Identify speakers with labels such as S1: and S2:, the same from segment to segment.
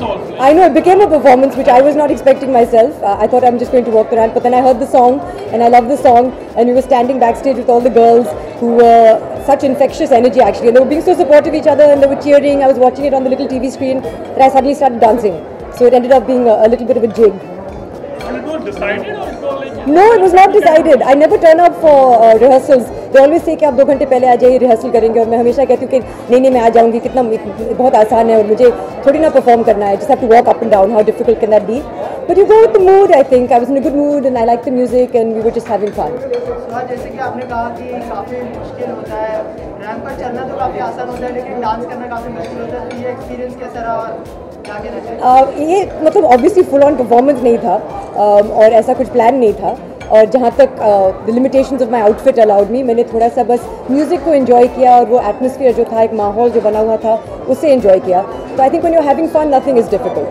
S1: also.
S2: I know, it became a performance which I was not expecting myself. I thought I'm just going to walk the ramp, but then I heard the song and I loved the song, and we were standing backstage with all the girls who were such infectious energy actually, and they were being so supportive of each other and they were cheering. I was watching it on the little TV screen that I suddenly started dancing. So it ended up being a little bit of a jig.
S1: And it was decided or it was like...
S2: No, it was not decided. I never turn up for rehearsals. They always say कि आप 2 घंटे पहले आ जाइए rehearsal करेंगे, और मैं हमेशा कहती हूँ कि नहीं मैं आ जाऊँगी, कितना बहुत आसान है और मुझे थोड़ी ना परफॉर्म करना है. Just have to walk up and down. How difficult can that be? But you go with the mood. I think I was in a good mood and I liked the music and we were just having fun.
S3: जैसे कि आपने कहा कि काफ़ी मुश्किल होता है, ramp पर चलना तो काफ़ी आसान होता है लेकिन डांस करना काफ़ी मुश्किल होता है, तो ये एक्सपीरियंस कैसा रहा?
S2: ये मतलब ऑब्वियसली फुल ऑन परफॉर्मेंस नहीं था और ऐसा कुछ प्लान नहीं था, और जहाँ तक the limitations of my outfit allowed me, मैंने थोड़ा सा बस म्यूज़िक को एंजॉय किया और वो एटमॉस्फेयर जो था, एक माहौल जो बना हुआ था, उससे एंजॉय किया. तो I think when you are having fun nothing is difficult.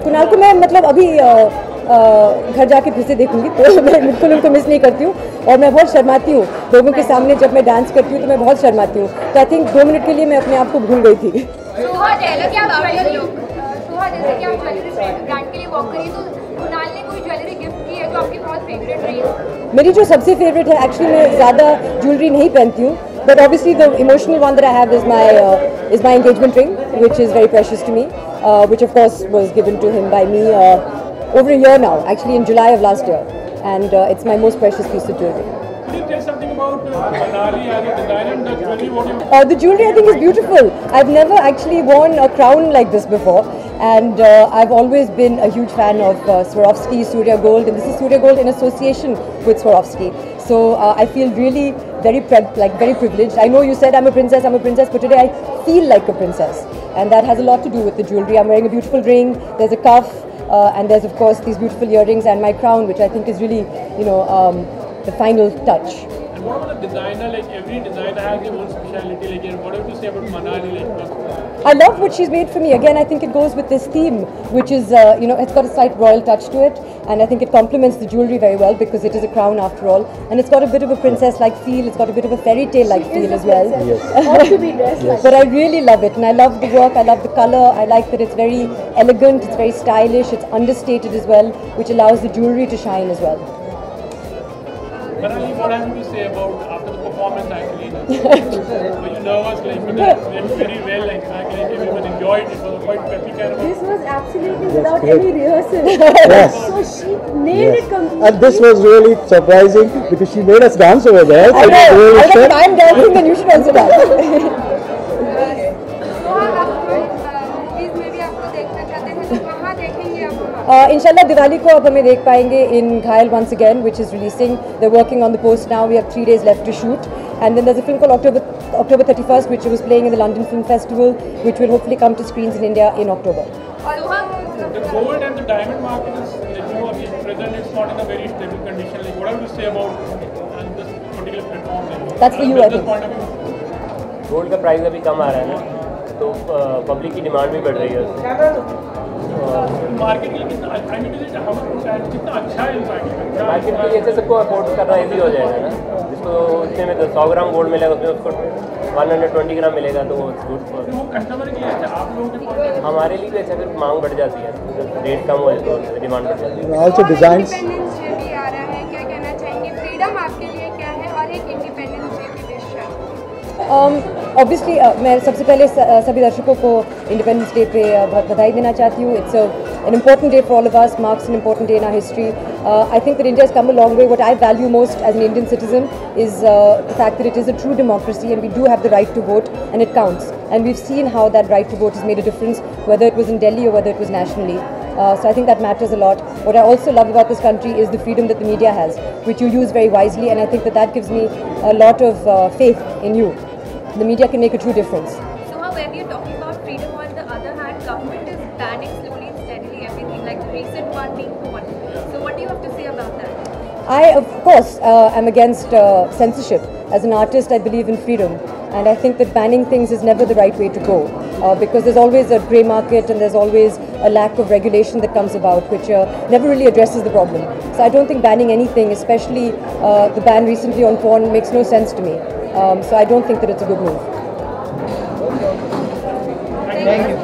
S2: Kunal को मैं मतलब अभी घर जाके फिर से देखूंगी, तो मैं बिल्कुल उनको मिस नहीं करती हूँ, और मैं बहुत शर्माती हूँ लोगों के सामने. जब मैं डांस करती हूँ तो मैं बहुत शर्माती हूँ, तो आई थिंक 2 मिनट के लिए मैं अपने आप को भूल गई थी.
S4: सोहा, जैसे कि आप ज्वेलरी ब्रांड के लिए वॉक करिए, तो कुणाल ने कोई ज्वेलरी गिफ्ट की है जो आपकी बहुत फेवरेट रही है?
S2: मेरी जो सबसे फेवरेट है, एक्चुअली मैं ज़्यादा ज्वेलरी नहीं पहनती हूँ, but obviously the emotional one that I have is my engagement ring, which is very precious to me, which of course was given to him by me over a year now, actually in July of last year, and it's my most precious piece of jewelry.
S1: Could you tell something about Manali as a designer and the jewelry? What
S2: The jewelry I think is beautiful. I've never actually worn a crown like this before, and I've always been a huge fan of Swarovski, Surya Gold, and this is Surya Gold in association with Swarovski. So I feel really very privileged. I know you said I'm a princess, but today I feel like a princess, and that has a lot to do with the jewelry. I'm wearing a beautiful ring. There's a cuff, and there's of course these beautiful earrings and my crown, which I think is really, the final touch.
S1: And what about the designer? Like every designer has their own speciality. Like what do you say about Manali? Like
S2: I love what she's made for me. Again, I think it goes with this theme, which is, it's got a slight royal touch to it, and I think it complements the jewelry very well because it is a crown after all, and it's got a bit of a princess-like feel. It's got a bit of a fairy tale-like feel as well.
S3: Yes. to be dressed like.
S2: But I really love it, and I love the work. I love the color. I like that it's very elegant. It's very stylish. It's understated as well, which allows the jewelry to shine as well.
S1: Manali, what have you to say about after the performance actually? Were you nervous? Like it went very well. Like everyone enjoyed it. It was quite peppy kind of.
S3: This was absolutely without any rehearsal.
S5: Yes.
S3: So she nailed it completely.
S5: And this was really surprising because she made us dance over there.
S2: I know. If I'm dancing, then you should also dance. इंशाल्लाह दिवाली को अब हमें देख पाएंगे in घायल once again, which is releasing. They're working on the post now. We have 3 days left to shoot, and then there's a film called October 31st, which was playing in the London Film Festival, which will hopefully come to screens in India in October.
S1: The gold and the diamond market is, present. It's not in a very stable condition. Like what have you to say about this particular platform?
S2: That's for you, I think.
S6: Gold का price अभी कम आ रहा है ना, तो public की demand भी बढ़ रही है.
S1: मार्केट के लिए कितना अच्छा है
S6: मार्केट के लिए सबको अफोर्ड करना इजी हो जाएगा ना. जिसको इतने में 100 ग्राम गोल्ड मिलेगा उसमें उसको 120 ग्राम मिलेगा, तो वो गुड.
S1: वो कस्टमर के लिए अच्छा, आप लोगों के
S6: हमारे लिए भी अच्छा, फिर मांग बढ़ जाती है, रेट कम हो तो डिमांड बढ़ जाती है.
S5: Also designs.
S4: इंडिपेंडेंस डे भी आ रहा है, क्या कहना चाहेंगे? फ्रीडम आपके लिए क्या है और एक इंडिपेंडेंस डे की विश है?
S2: ऑब्वियसली मैं सबसे पहले सभी दर्शकों को इंडिपेंडेंस डे पे बहुत बधाई देना चाहती हूँ. It's an important day for all of us, marks an important day in our history. I think that India has come a long way. What I value most as an Indian citizen is the fact that it is a true democracy and we do have the right to vote, and it counts. And we've seen how that right to vote has made a difference, whether it was in Delhi or whether it was nationally. So I think that matters a lot. What I also love about this country is the freedom that the media has, which you use very wisely, and I think that that gives me a lot of faith in you. The media can make a true difference.
S4: So when we're talking about freedom, on the other hand, government is banning slowly and steadily everything, like the recent one being porn. So what do you have to say about that?
S2: I, of course, am against censorship. As an artist, I believe in freedom. And I think that banning things is never the right way to go. Because there's always a grey market and there's always a lack of regulation that comes about, which never really addresses the problem. So I don't think banning anything, especially the ban recently on porn, makes no sense to me. So I don't think that it's a good move.
S3: Thank you.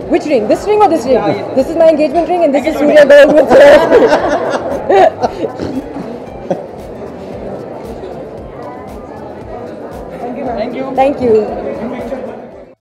S2: Which ring? This ring or this ring? This is my engagement ring and this is Surya Gold with
S3: Thank you.
S2: Thank you.